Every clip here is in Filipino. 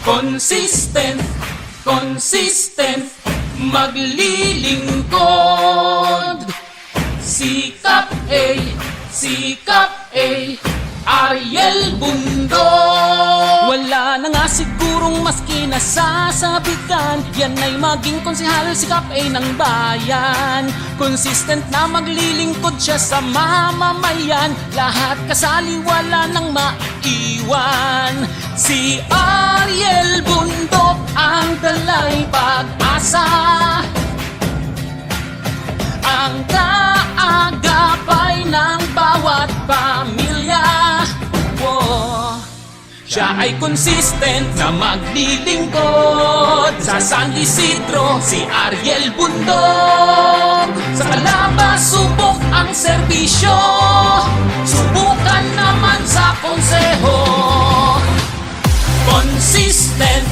Consistent, consistent, maglilingkod. Sikap A, sikap A, Ariel Bundok. Wala na nga sigurong mas kinasasabitan, yan ay maging konsehal sikap A ng bayan. Consistent na maglilingkod siya sa mamamayan, lahat kasali wala nang maiiwan. Si Ariel Bundok ang dalay pag-asa, ang kaagapay ng bawat pamilya. Siya ay consistent na maglilingkod. Sa San Isidro, si Ariel Bundok. Sa Calaba, subok ang serbisyo, subukan naman sa konseho. Consistent,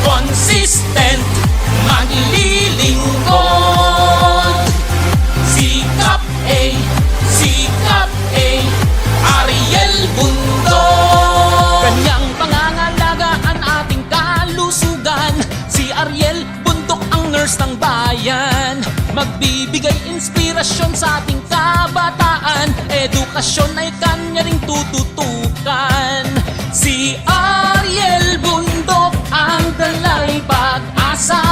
consistent, maglilingkod. Sikap A, sikap A, Ariel Bundok. Kanyang pangangalagaan ating kalusugan, si Ariel Bundok ang nurse ng bayan. Magbibigay inspirasyon sa ating kabataan, edukasyon ay kanya ring tututukan. Si Ariel Bundok ang dalay pag-asa,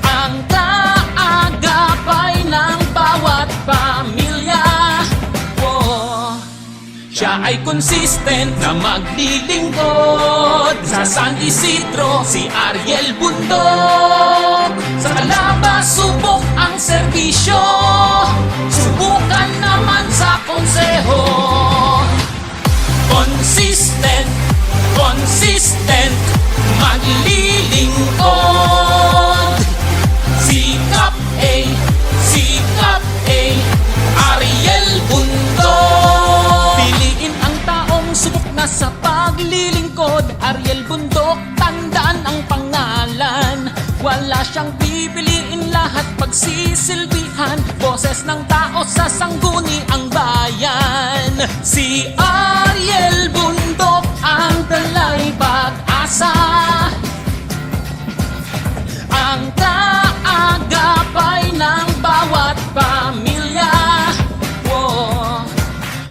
ang kaagapay ng bawat pamilya. Siya ay consistent na maglilingkod. Sa San Isidro, si Ariel Bundok. Sa Calaba, subok ang serbisyo, subukan naman sa konseho. Consistent, consistent, maglilingkod. Sikap A, sikap A, Ariel Bundok. Piliin ang taong subok na sa paglilingkod, Ariel Bundok, tandaan ang pangalan. Wala siyang pipiliin, lahat pagsisilbihan, boses ng tao sa sangguni ang bayan. Si Ariel Bundok ang dalay pag-asa, ang kaagapay ng bawat pamilya.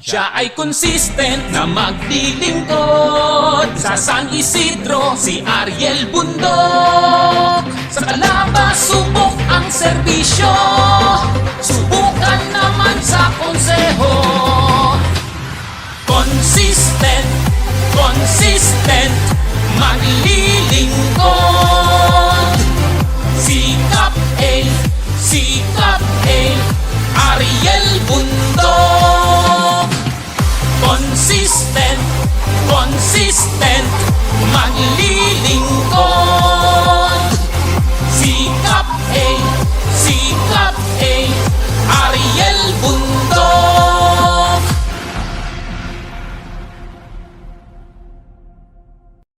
Siya ay consistent na maglilingkod. Sa San Isidro, si Ariel Bundok. Sa Calaba, subok ang serbisyo, subukan naman sa konseho. Consistent, consistent, maglilingkod. Sikap A, sikap A, Ariel Bundok. Consistent, consistent, maglilingkod.